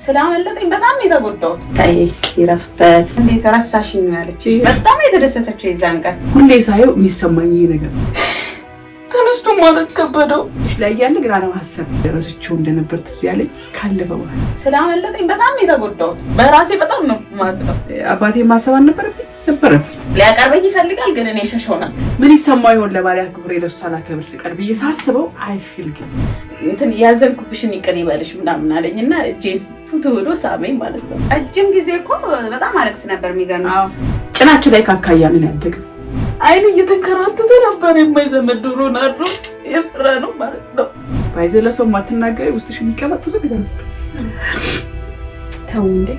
ስላመለጠኝ በጣም የተጎዳሁት። ታይ ይረፍበት እንዴት ረሳሽኝ ያለች በጣም የተደሰተችው የዛን ቀን ሁሌ ሳየው የሚሰማኝ ይሄ ነገር ተነስቶ ማለት ከበደው ላይ ያለ ግራ ለማሰብ ደረሰችው እንደነበር ትዝ ያለኝ ካለፈ በኋላ ስላመለጠኝ በጣም የተጎዳሁት በራሴ በጣም ነው ማዝነው። አባቴ ማሰብ አልነበረብኝ ሊያቀርበኝ ይፈልጋል ግን እኔ ሸሾና ምን ይሰማው ይሆን ለባሪያ ክብሬ ለሷላ ክብር ሲቀርብ እየሳስበው አይፊል ግን እንትን ያዘንኩብሽን ይቅር ይበልሽ ምናምን አለኝና ጄስ ቱቱዶ ሳመኝ ማለት ነው። ረጅም ጊዜ እኮ በጣም አለቅስ ነበር የሚገርምሽ። ጭናችሁ ላይ ካካያልን ያደግ አይኑ እየተንከራተተ ነበር። የማይዘመድ ዶሮ ናድሮ የሰራ ነው ማለት ነው። ባይዘለ ሰው ማትናገሪ ውስጥሽ የሚቀመጥ ብዙ ነገር ተው እንዴ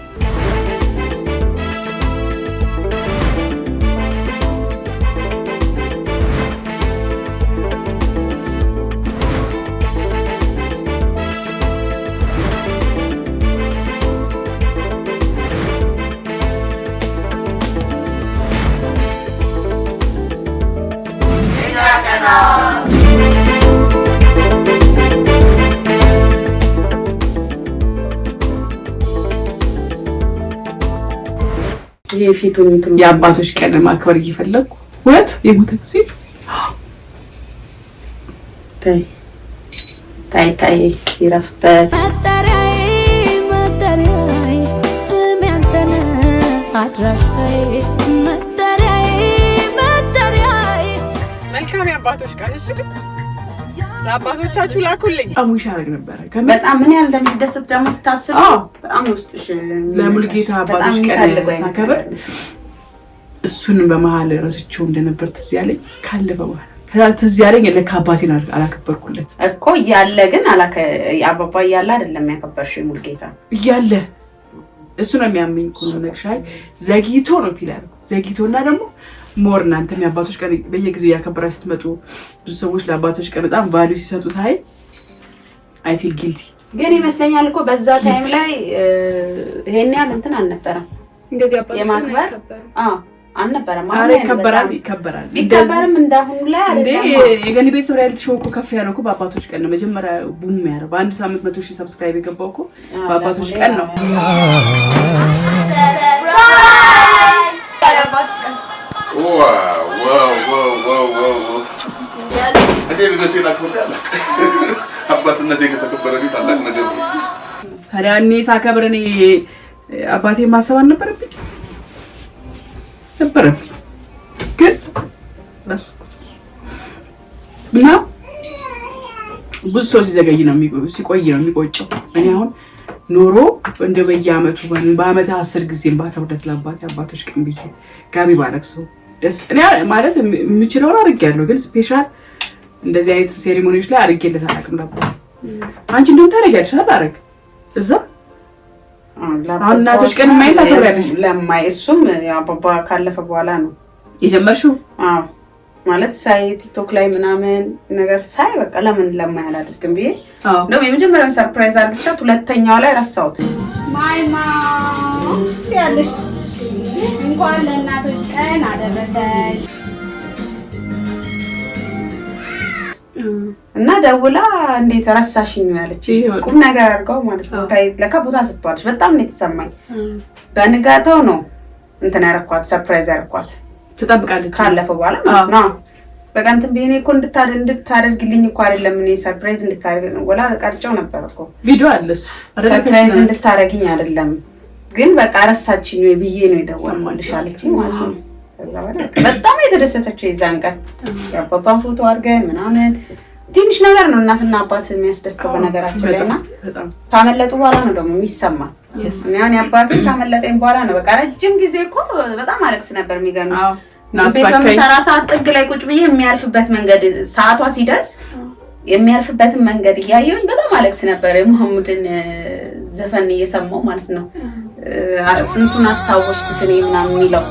የፊቱን እንትን የአባቶች ቀን ማክበር እየፈለኩ ሁለት የሞተ ጊዜ ታይ ይረፍበት መጠሪያዬ ስሜ አንተ ነህ አድራሻዬ መጠሪያዬ መልካም የአባቶች ቀን እሺ ለአባቶቻችሁ ላኩልኝ አሙሽ አረግ ነበር በጣም ምን ያህል እንደምትደሰት ደግሞ ስታስበው በጣም ውስጥሽ ለሙልጌታ አባቶች ቀን ሳከብር እሱን በመሃል ረስቼው እንደነበር ትዝ ያለኝ ካለፈ በኋላ ትዝ ያለኝ ለካ አባቴን አላከበርኩለት እኮ እያለ ግን አባባ እያለ አይደለም ያከበርሽው ሙልጌታ እያለ እሱ ነው የሚያመኝ እኮ ነው ነግሻይ ዘግይቶ ነው ይላል ዘግይቶና ደግሞ ሞር እናንተም የአባቶች ቀን በየጊዜው ያከበራችሁ ስትመጡ ብዙ ሰዎች ለአባቶች ቀን በጣም ቫልዩ ሲሰጡ ሳይ አይ ፊል ጊልቲ ግን ይመስለኛል እኮ በዛ ታይም ላይ ይሄን ያህል እንትን አልነበረም እንደዚህ አባቶች የማክበር አልነበረም ይከበራል ቢከበርም እንዳሁኑ ላይ አይደለም የገኒ ቤተሰብ ላይ ልትሾው እኮ ከፍ ያለው እኮ በአባቶች ቀን ነው መጀመሪያ ቡም ያለው በአንድ ሳምንት 100,000 ሰብስክራይብ የገባው እኮ በአባቶች ቀን ነው ታዲያ እኔ ሳከብር እኔ አባቴ ማሰብ አልነበረብኝ ግን እና ብዙ ሰው ሲዘገይ ነው ሲቆይ ነው የሚቆጨው። እኔ አሁን ኖሮ እንደ በየአመቱ በአመት 10 ጊዜ ባከብረት ለአባቴ አባቶች ቀን ብዬ ጋቢ ባለብሰው ደስ እኔ ማለት የምችለውን አድርጌያለሁ። ግን ስፔሻል እንደዚህ አይነት ሴሪሞኒዎች ላይ አድርጌለት አላውቅም ነበር። አንቺ እንደውም ታደርጊያለሽ አላረግ እዛ አሁን እናቶች ቀን ማይል ታከብሪያለሽ ለማይ እሱም አባባ ካለፈ በኋላ ነው የጀመርሽው? አዎ ማለት ሳይ ቲክቶክ ላይ ምናምን ነገር ሳይ በቃ ለምን ለማይ አላደርግም ብዬ ነው የመጀመሪያውን ሰርፕራይዝ አድርግቻት ሁለተኛው ላይ ረሳሁት። ማይማ ያለሽ እንኳን ለእናቶች ቀን አደረሰሽ እና ደውላ እንዴት ረሳሽኝ ያለች ቁም ነገር አድርገው ማለት ነው። ለካ ቦታ ስትባልሽ በጣም ነው የተሰማኝ። በንጋታው ነው እንትን ያረኳት ሰርፕራይዝ ያረኳት ተጠብቃለች ካለፈ በኋላ ማለት ነው። በቃ እንትን ቢኔ እኮ እንድታደርግልኝ እኮ አይደለም እኔ ሰርፕራይዝ እንድታደርግ ነው ወላ ቀርጨው ነበር እኮ ቪዲዮ አለስ ሰርፕራይዝ እንድታደርግኝ አይደለም ግን በቃ ረሳችኝ ወይ ብዬ ነው የደወልኩልሽ አለችኝ ማለት ነው። በጣም የተደሰተችው የዛን ቀን የአባባን ፎቶ አድርገን ምናምን ትንሽ ነገር ነው እናትና አባት የሚያስደስተው በነገራችን ላይና ካመለጡ በኋላ ነው ደግሞ የሚሰማ ያን የአባቴ ካመለጠኝ በኋላ ነው በቃ ረጅም ጊዜ እኮ በጣም አለቅስ ነበር የሚገርምሽ። ቤት በመሰራ ሰዓት ጥግ ላይ ቁጭ ብዬ የሚያልፍበት መንገድ ሰዓቷ ሲደርስ የሚያልፍበትን መንገድ እያየሁኝ በጣም አለቅስ ነበር። የመሐሙድን ዘፈን እየሰማሁ ማለት ነው። ስንቱን አስታወስኩት እኔ ምናምን የሚለው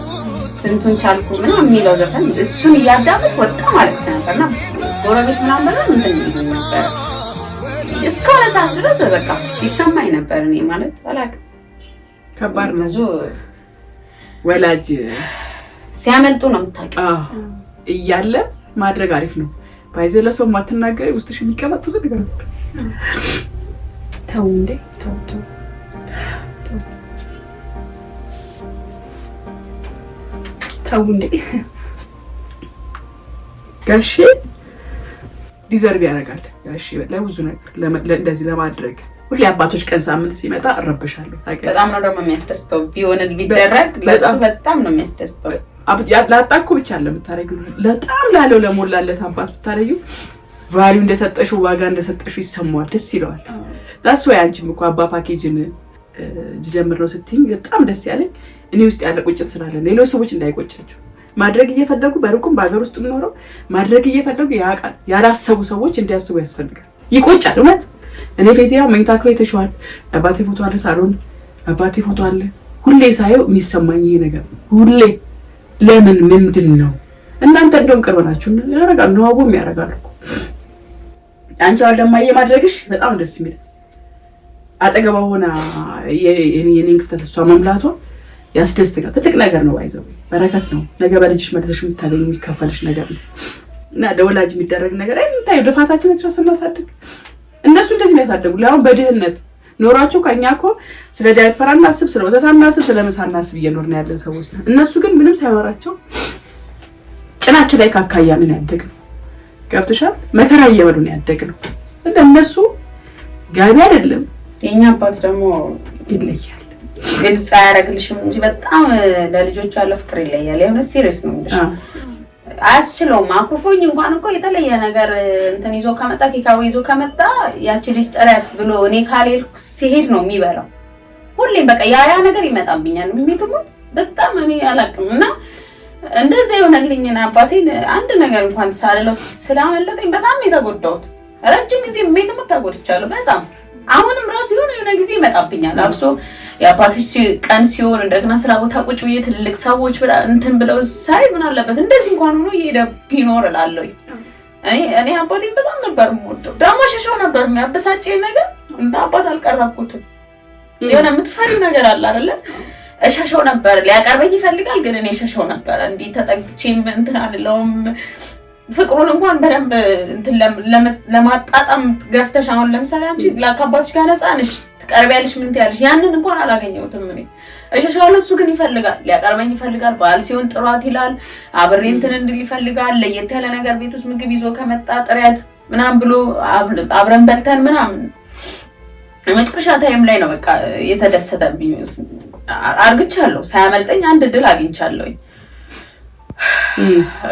ስንቱን ቻልኩ ምናምን የሚለው ዘፈን እሱን እያዳመጥኩ በጣም አለቅስ ነበርና ጎረቤት ምናምን በጣም እንትን ይሉኝ ነበር። እስከሆነ ሰዓት ድረስ በቃ ይሰማኝ ነበር። እኔ ማለት አላውቅም ከባድ ነው። ወላጅ ሲያመልጡ ነው የምታውቂው እያለ ማድረግ አሪፍ ነው። ባይዘለ ሰው ማትናገሪ ውስጥሽ የሚቀመጥ ብዙ ነገር ነው። ተው እንዴ ተው ተው እንዴ ጋሼ ዲዘርቭ ያደርጋል። ጋሼ ለብዙ ነገር እንደዚህ ለማድረግ ሁሌ አባቶች ቀን ሳምንት ሲመጣ እረበሻለሁ። በጣም ነው ደግሞ የሚያስደስተው ቢሆን ቢደረግ ለሱ በጣም ነው የሚያስደስተው። ላጣኩ ብቻ ለምታረጊው በጣም ላለው ለሞላለት አባት ብታረጊው ቫልዩ እንደሰጠሽው ዋጋ እንደሰጠሽው ይሰማዋል፣ ደስ ይለዋል። ዳስ ወይ አንቺም እኮ አባ ፓኬጅን ጀምር ነው ስትይኝ በጣም ደስ ያለኝ እኔ ውስጥ ያለ ቁጭት ስላለ ሌሎች ሰዎች እንዳይቆጫቸው ማድረግ እየፈለጉ በሩቁም በሀገር ውስጥ የሚኖረው ማድረግ እየፈለጉ ያላሰቡ ሰዎች እንዲያስቡ ያስፈልጋል። ይቆጫል እውነት። እኔ ፌቲያ መኝታ ክፍል ተሽዋል፣ አባቴ ፎቶ አለ፣ ሳሎን አባቴ ፎቶ አለ። ሁሌ ሳየው የሚሰማኝ ይሄ ነገር ሁሌ ለምን ምንድን ነው? እናንተ እንደውም ቅርብ ናችሁ ያረጋሉ ነው አቦም ያረጋሉ እኮ አንቺ አሁን ለማየ ማድረግሽ በጣም ደስ የሚል አጠገባ ሆና የኔን ክፍተት እሷ መምላቷ ያስደስተኛል። ትልቅ ነገር ነው፣ አይዘው በረከት ነው። ነገ በልጅሽ መልሰሽ የምታገኝ የሚከፈልሽ ነገር ነው እና ለወላጅ የሚደረግ ነገር ታዩ። ልፋታችን ትረስ እናሳድግ። እነሱ እንደዚህ ነው ያሳደጉ። አሁን በድህነት ኖራቸው ከኛ እኮ ስለ ዳይፐር አናስብ፣ ስለ ወተት አናስብ፣ ስለ ምሳ አናስብ እየኖርን ያለን ሰዎች ነው። እነሱ ግን ምንም ሳይወራቸው ጭናቸው ላይ ካካያንን ያደግነው ገብተሻል። መከራ እየበሉ ነው ያደግነው። እነሱ ጋቢ አይደለም። የኛ አባት ደግሞ ይለያል። ግልጽ አያደርግልሽም እንጂ በጣም ለልጆቹ ያለው ፍቅር ይለያል። የሆነ ሲሪየስ ነው እንዴ አያስችለውም። አኩርፎኝ እንኳን እኮ የተለየ ነገር እንትን ይዞ ከመጣ ኬካው ይዞ ከመጣ ያቺ ልጅ ጥረት ብሎ እኔ ካሌል ሲሄድ ነው የሚበላው። ሁሌም በቃ ያ ነገር ይመጣብኛል። የሚትሙት በጣም እኔ አላውቅም። እና እንደዚህ የሆነልኝና አባቴን አንድ ነገር እንኳን ሳልለው ስላመለጠኝ በጣም የተጎዳሁት ረጅም ጊዜ የሚትሙት ተጎድቻለሁ በጣም። አሁንም ራሱ የሆነ ጊዜ ይመጣብኛል። አብሶ የአባቶች ቀን ሲሆን እንደገና ስራ ቦታ ቁጭ ብዬ ትልቅ ሰዎች እንትን ብለው ሳይ ምን አለበት እንደዚህ እንኳን ሆኖ እየሄደ ቢኖር እላለሁኝ። እኔ አባቴን በጣም ነበር የምወደው። ደግሞ ሸሸው ነበር የሚያበሳጨኝ ነገር። እንደ አባት አልቀረብኩትም። የሆነ የምትፈሪ ነገር አለ አይደለ? እሸሸው ነበር። ሊያቀርበኝ ይፈልጋል፣ ግን እኔ ሸሸው ነበር። እንዲህ ተጠግቼም እንትን አልለውም። ፍቅሩን እንኳን በደንብ እንትን ለማጣጣም ገፍተሽ አሁን ለምሳሌ አንቺ ከአባትሽ ጋር ነፃ ነሽ ትቀርቢያለሽ ምን ትያለሽ፣ ያንን እንኳን አላገኘሁትም እኔ። እሸሸዋለሁ፣ እሱ ግን ይፈልጋል፣ ሊያቀርበኝ ይፈልጋል። በዓል ሲሆን ጥሯት ይላል፣ አብሬ እንትን እንድል ይፈልጋል። ለየት ያለ ነገር ቤት ውስጥ ምግብ ይዞ ከመጣ ጥሪያት ምናምን ብሎ አብረን በልተን ምናምን። መጨረሻ ታይም ላይ ነው በቃ የተደሰተብኝ። አርግቻለሁ፣ ሳያመልጠኝ አንድ ድል አግኝቻለሁኝ።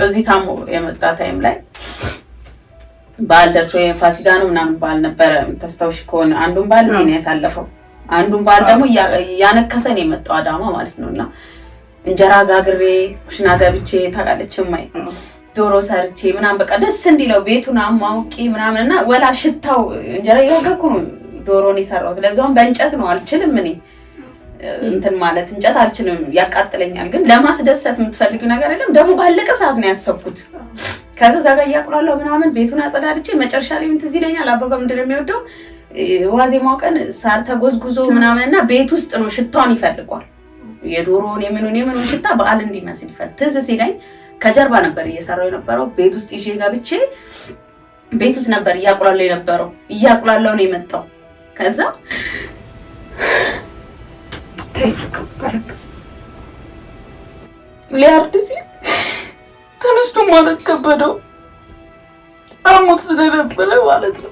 እዚህ ታሞ የመጣ ታይም ላይ በዓል ደርሶ ፋሲካ ነው ምናምን በዓል ነበረ። ተስታውሽ ከሆነ አንዱን በዓል እዚህ ነው ያሳለፈው፣ አንዱን በዓል ደግሞ ያነከሰን የመጣው አዳማ ማለት ነውና እንጀራ ጋግሬ ኩሽና ገብቼ ታውቃለች ማይ ዶሮ ሰርቼ ምናምን በቃ ደስ እንዲለው ቤቱን አማውቂ ምናምንና ወላ ሽታው እንጀራ እየጋገርኩ ነው ዶሮን የሰራሁት። ለዛውም በእንጨት ነው። አልችልም እኔ እንትን ማለት እንጨት አልችልም፣ ያቃጥለኛል። ግን ለማስደሰት የምትፈልጊው ነገር የለም። ደግሞ ባለቀ ሰዓት ነው ያሰብኩት። ከዛ ዛጋ እያቁላለሁ ምናምን ቤቱን አጸዳድቼ መጨረሻ ላይ ምን ትዝ ይለኛል፣ አባባ ምንድን ነው የሚወደው ዋዜማው ቀን ሳር ተጎዝጉዞ ምናምንና ቤት ውስጥ ነው ሽታውን ይፈልጓል። የዶሮውን የምኑን ሽታ በዓል እንዲመስል ይፈልግ። ትዝ ሲለኝ ከጀርባ ነበር እየሰራው የነበረው። ቤት ውስጥ ይዤ ገብቼ ቤት ውስጥ ነበር እያቁላለሁ የነበረው። እያቁላለሁ ነው የመጣው። ከዛ ተይከበረክ ሊያርድ ሲል ተነስቶ ማለት ከበደው አሞት ስለነበረ ማለት ነው።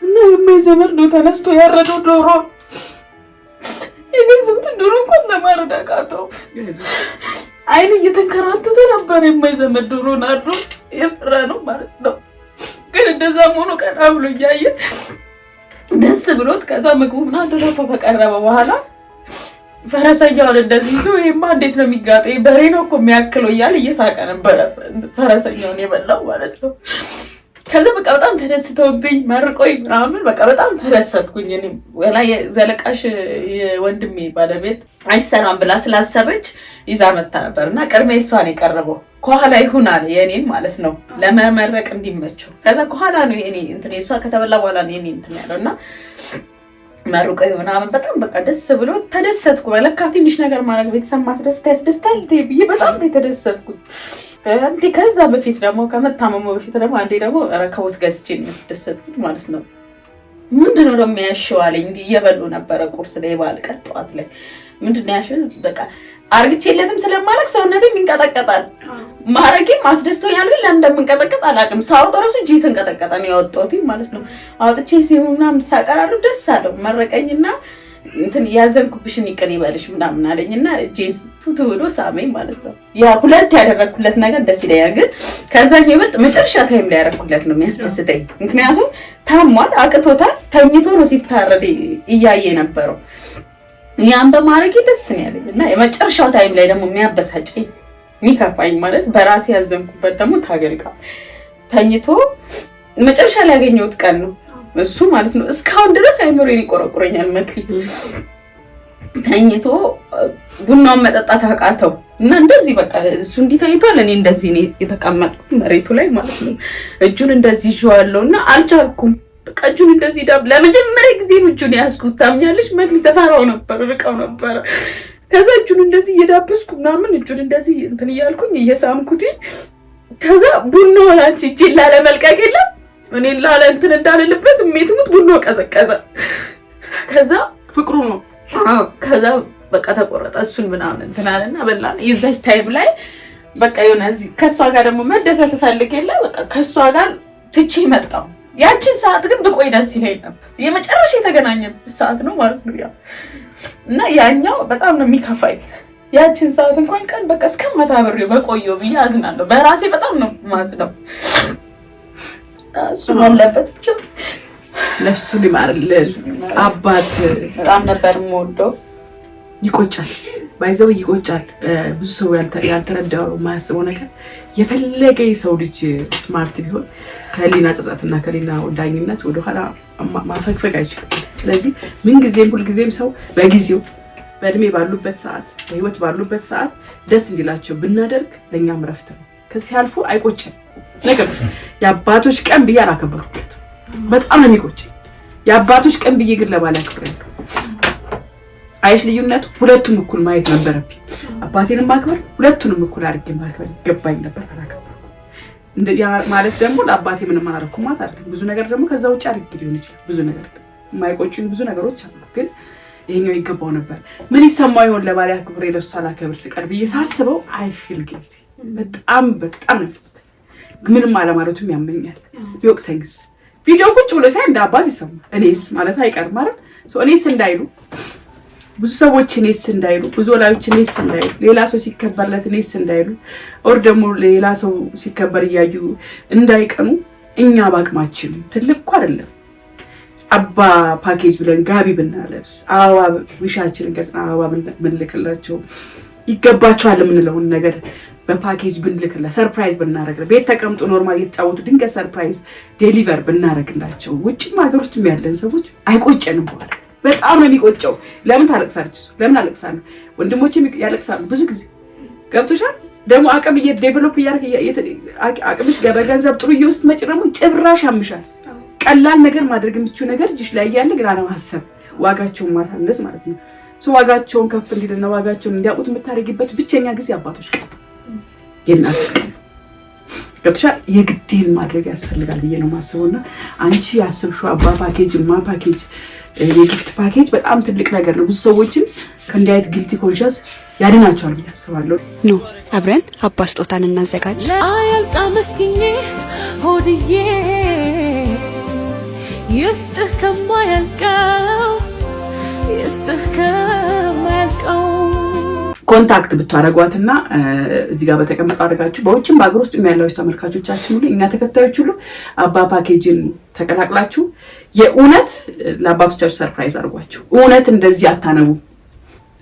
እና የማይዘመር ነው ተነስቶ ያረደው ዶሮ የገዛሁትን ዶሮ እንኳን ለማረድ አቃተው። አይኑ እየተንከራተተ ነበር። የማይዘመር ዶሮ ናድሮ የሰራ ነው ማለት ነው። ግን እንደዛም ሆኖ ቀና ብሎ እያየ ደስ ብሎት ከዛ ምግቡ ምናምን ተሰርቶ ከቀረበ በኋላ ፈረሰኛውን እንደዚህ ይዞ ይሄማ እንዴት ነው የሚጋጠው በሬ ነው እኮ የሚያክለው እያለ እየሳቀ ነበረ ፈረሰኛውን የበላው ማለት ነው። ከዛ በቃ በጣም ተደስተውብኝ መርቆኝ ምናምን በቃ በጣም ተደሰትኩኝ። እኔም ወላ ዘለቃሽ የወንድሜ ባለቤት አይሰራም ብላ ስላሰበች ይዛ መጣ ነበርና ቅድሜ እሷን የቀረበው ከኋላ ይሁን አለ የኔን ማለት ነው ለመመረቅ እንዲመቸው። ከዛ ከኋላ ነው የኔ እንትን እሷ ከተበላ በኋላ ነው የኔ እንትን ያለውና መርቆኝ ምናምን በጣም በቃ ደስ ብሎ ተደሰትኩ። በለካ ትንሽ ነገር ማድረግ ቤተሰብ ማስደስት ያስደስታል ብዬ በጣም የተደሰትኩት። አንዴ ከዛ በፊት ደግሞ ከመታመሙ በፊት ደግሞ አንዴ ደግሞ ረከቦት ገዝቼ ነው ያስደሰትኩት ማለት ነው። ምንድነው ደግሞ ያሽው አለኝ። እንዲህ እየበሉ ነበረ ቁርስ ላይ ባልቀጥ ጠዋት ላይ ምንድነው ያሽው በቃ አርግቼለትም ስለማለክ ሰውነቴም ይንቀጠቀጣል። ማረጌም አስደስተኛል፣ ግን ለምን እንደምንቀጠቀጥ አላውቅም። ሳውጣው ራሱ እጄ ተንቀጠቀጠ ነው ያወጣሁት ማለት ነው። አውጥቼ ሲሆንና ሳቀራሩ ደስ አለው መረቀኝና እንትን ያዘንኩብሽን ይቅር ይበልሽ ምናምን አለኝና እጄን ቱቱ ብሎ ሳመኝ ማለት ነው። ያ ሁለት ያደረኩለት ነገር ደስ ይለኛል፣ ግን ከዛኛው ይበልጥ መጨረሻ ታይም ላይ ያደረኩለት ነው የሚያስደስተኝ። ምክንያቱም ታሟል፣ አቅቶታል፣ ተኝቶ ነው ሲታረድ እያየ ነበረው። ያን በማድረግ ደስ ነው ያለኝ እና የመጨረሻው ታይም ላይ ደግሞ የሚያበሳጨኝ የሚከፋኝ ማለት በራሴ ያዘንኩበት ደግሞ ታገልጋ ተኝቶ መጨረሻ ላይ ያገኘሁት ቀን ነው እሱ ማለት ነው። እስካሁን ድረስ አይምሮዬን ይቆረቁረኛል። መክሊት ተኝቶ ቡናውን መጠጣት አቃተው እና እንደዚህ በቃ እሱ እንዲህ ተኝቷል፣ እኔ እንደዚህ ነው የተቀመጥኩት መሬቱ ላይ ማለት ነው። እጁን እንደዚህ ይዤዋለሁ እና አልቻልኩም። በቃ እጁን እንደዚህ ለመጀመሪያ ጊዜ ነው እጁን ያዝኩት። ታምኛለሽ መክሊት? ተፈራው ነበር፣ ርቀው ነበር። ከዛ እጁን እንደዚህ እየዳበስኩ ምናምን እጁን እንደዚህ እንትን እያልኩኝ እየሳምኩት ከዛ ቡናውን አንቺ እጄን ላለመልቀቅ የለም እኔን ላለ እንትን እንዳልልበት እሜትሙት ቡናው ቀዘቀዘ። ከዛ ፍቅሩ ነው። ከዛ በቃ ተቆረጠ። እሱን ምናምን እንትን አለና በላን። ይዛች ታይም ላይ በቃ የሆነ እዚህ ከሷ ጋር ደግሞ መደሰት ፈልግ የለ በቃ ከሷ ጋር ትቼ መጣሁ። ያቺን ሰዓት ግን ብቆይ ደስ ይለኝ ነበር። የመጨረሻ የተገናኘንበት ሰዓት ነው ማለት ነው ያ እና ያኛው በጣም ነው የሚከፋኝ። ያቺን ሰዓት እንኳን ቀን በቃ እስከማታ አብሬ በቆየው ብዬ አዝናለሁ። በራሴ በጣም ነው ማዝነው። እሱ አለበት ብቻ ነፍሱን ይማርልን። አባት በጣም ነበር የምወደው። ይቆጫል፣ ባይዘው ይቆጫል። ብዙ ሰው ያልተረዳው የማያስበው ነገር የፈለገ የሰው ልጅ ስማርት ቢሆን ከህሊና ጸጸትና ከህሊና ዳኝነት ወደኋላ ማፈግፈግ አይችልም። ስለዚህ ምንጊዜም ሁልጊዜም ሰው በጊዜው በእድሜ ባሉበት ሰዓት በህይወት ባሉበት ሰዓት ደስ እንዲላቸው ብናደርግ ለእኛም ረፍት ነው። ከሲያልፉ አይቆጭም። ነገር የአባቶች ቀን ብዬ አላከበርኩበት። በጣም ነው የሚቆጭኝ። የአባቶች ቀን ብዬ ግን ለባል አክብሬያለሁ። አይሽ ልዩነቱ ሁለቱም እኩል ማየት ነበረብኝ። አባቴንም ማክበር ሁለቱንም እኩል አድርጌ ማክበር ይገባኝ ነበር። አላከበርኩም። ያ ማለት ደግሞ ለአባቴ ምንም አላደረኩም ማለት አይደለም። ብዙ ነገር ደግሞ ከዛ ውጭ አድርጌ ሊሆን ይችላል። ብዙ ነገር የማይቆጩኝ ብዙ ነገሮች አሉ። ግን ይሄኛው ይገባው ነበር። ምን ይሰማው ይሆን ለባል አክብሬ ለሱ ሳላከብር ስቀር ብዬ ሳስበው አይ ፊል ጊልቲ። በጣም በጣም ነው የሚጸጽተኝ። ምንም አለማለቱም ያመኛል። ቢወቅሰኝስ ቪዲዮ ቁጭ ብሎ ሳይ እንደ አባት ይሰማል። እኔስ ማለት አይቀርም ማለት እኔስ እንዳይሉ ብዙ ሰዎች እኔስ እንዳይሉ ብዙ ወላጆች እኔስ እንዳይሉ ሌላ ሰው ሲከበርለት እኔስ እንዳይሉ ኦር ደግሞ ሌላ ሰው ሲከበር እያዩ እንዳይቀኑ እኛ ባቅማችን ትልቅ እኮ አይደለም አባ ፓኬጅ ብለን ጋቢ ብናለብስ አበባ ዊሻችንን ገጽና አበባ ብንልክላቸው ይገባቸዋል የምንለውን ነገር በፓኬጅ ብንልክላ ሰርፕራይዝ ብናረግላ ቤት ተቀምጦ ኖርማል እየተጫወቱ ድንገት ሰርፕራይዝ ዴሊቨር ብናረግላቸው ውጭም ሀገር ውስጥ ያለን ሰዎች አይቆጨንም። በኋላ በጣም ነው የሚቆጨው። ለምን ታለቅሳለች? ለምን አለቅሳለሁ? ወንድሞቼ ያለቅሳሉ ብዙ ጊዜ ገብቶሻል። ደግሞ አቅም ዴቨሎፕ አቅምሽ በገንዘብ ጥሩ እየውስጥ መጭ ደግሞ ጭብራሽ ያምሻል። ቀላል ነገር ማድረግ የምችው ነገር እጅሽ ላይ ያለ ግን አለማሰብ ዋጋቸውን ማሳነስ ማለት ነው። ዋጋቸውን ከፍ እንዲልና ዋጋቸውን እንዲያውቁት የምታደርጊበት ብቸኛ ጊዜ አባቶች የናት ገብቶሻል። የግዴን ማድረግ ያስፈልጋል ብዬ ነው ማስበውና አንቺ ያስብሽው አባ ፓኬጅ ማ ፓኬጅ የጊፍት ፓኬጅ በጣም ትልቅ ነገር ነው። ብዙ ሰዎችን ከእንዲህ አይነት ጊልቲ ኮንሽስ ያድናቸዋል ብዬ አስባለሁ። ኑ አብረን አባ ስጦታን እናዘጋጅ። አያልቃ መስኪኜ ሆድዬ ይስጥህ ከማያልቀው ይስጥህ ከማያልቀው ኮንታክት ብታረጓትና እዚህ ጋር በተቀመጠው አድርጋችሁ በውጭም በአገር ውስጥ ያላችሁ ተመልካቾቻችን ሁሉ እኛ ተከታዮች ሁሉ አባ ፓኬጅን ተቀላቅላችሁ የእውነት ለአባቶቻችሁ ሰርፕራይዝ አድርጓችሁ። እውነት እንደዚህ አታነቡ።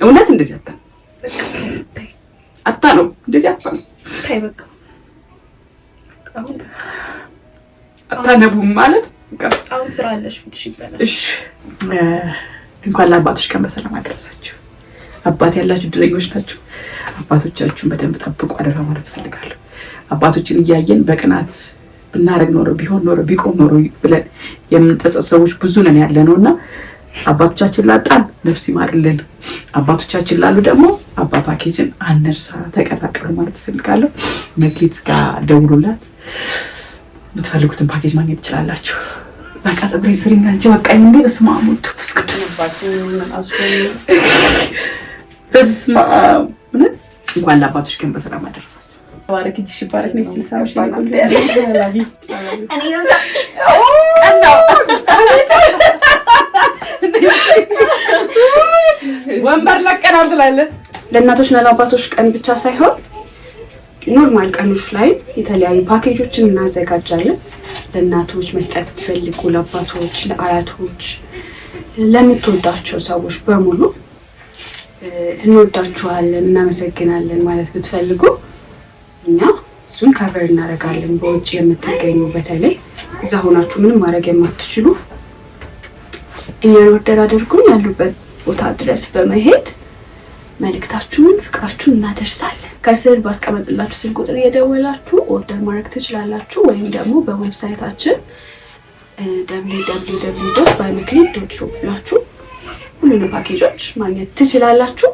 እውነት እንደዚህ አታነቡ። እንደዚህ አታነቡ። ታይ በቃ አታነቡ ማለት አሁን ስራ አለሽ ፊትሽ ይባላል። እሺ እንኳን ለአባቶች ቀን በሰላም አደረሳችሁ። አባት ያላችሁ ድረኞች ናችሁ። አባቶቻችሁን በደንብ ጠብቁ አደራ ማለት ፈልጋለሁ። አባቶችን እያየን በቅናት ብናረግ ኖሮ ቢሆን ኖሮ ቢቆም ኖሮ ብለን የምንጠጸት ሰዎች ብዙ ነን ያለነውና አባቶቻችን ላጣን ነፍስ ይማርልን። አባቶቻችን ላሉ ደግሞ አባ ፓኬጅን አንርሳ፣ ተቀላቀሉ ማለት ፈልጋለሁ። መክሊት ጋር ደውሉላት፣ የምትፈልጉትን ፓኬጅ ማግኘት ትችላላችሁ። በቃ ፀጉሬን ስሪኝ አንቺ በቃኝ እንዴ በስመ አብ ወወልድ ወመንፈስ ቅዱስ በስመ አብ እንኳን ለአባቶች ቀን በሰላም አደረሳችሁ። ባረክ እጅሽ ባረክ ነይ ሲሳሽ ይቆልልሽ ላቪ እኔ ነው ወንበር ለቀናል ትላለህ። ለእናቶችና ለአባቶች ቀን ብቻ ሳይሆን ኖርማል ቀኖች ላይ የተለያዩ ፓኬጆችን እናዘጋጃለን። ለእናቶች መስጠት ትፈልጉ፣ ለአባቶች፣ ለአያቶች፣ ለምትወዳቸው ሰዎች በሙሉ እንወዳችኋለን፣ እናመሰግናለን ማለት ብትፈልጉ እኛ እሱን ከቨር እናደርጋለን። በውጭ የምትገኙ በተለይ እዛ ሆናችሁ ምንም ማድረግ የማትችሉ እኛን ወደር አድርጉን ያሉበት ቦታ ድረስ በመሄድ መልእክታችሁን፣ ፍቅራችሁን እናደርሳለን። ከስር ባስቀመጥላችሁ ስልክ ቁጥር እየደወላችሁ ኦርደር ማድረግ ትችላላችሁ ወይም ደግሞ በዌብሳይታችን www.bymclean.shop ብላችሁ ሁሉንም ፓኬጆች ማግኘት ትችላላችሁ።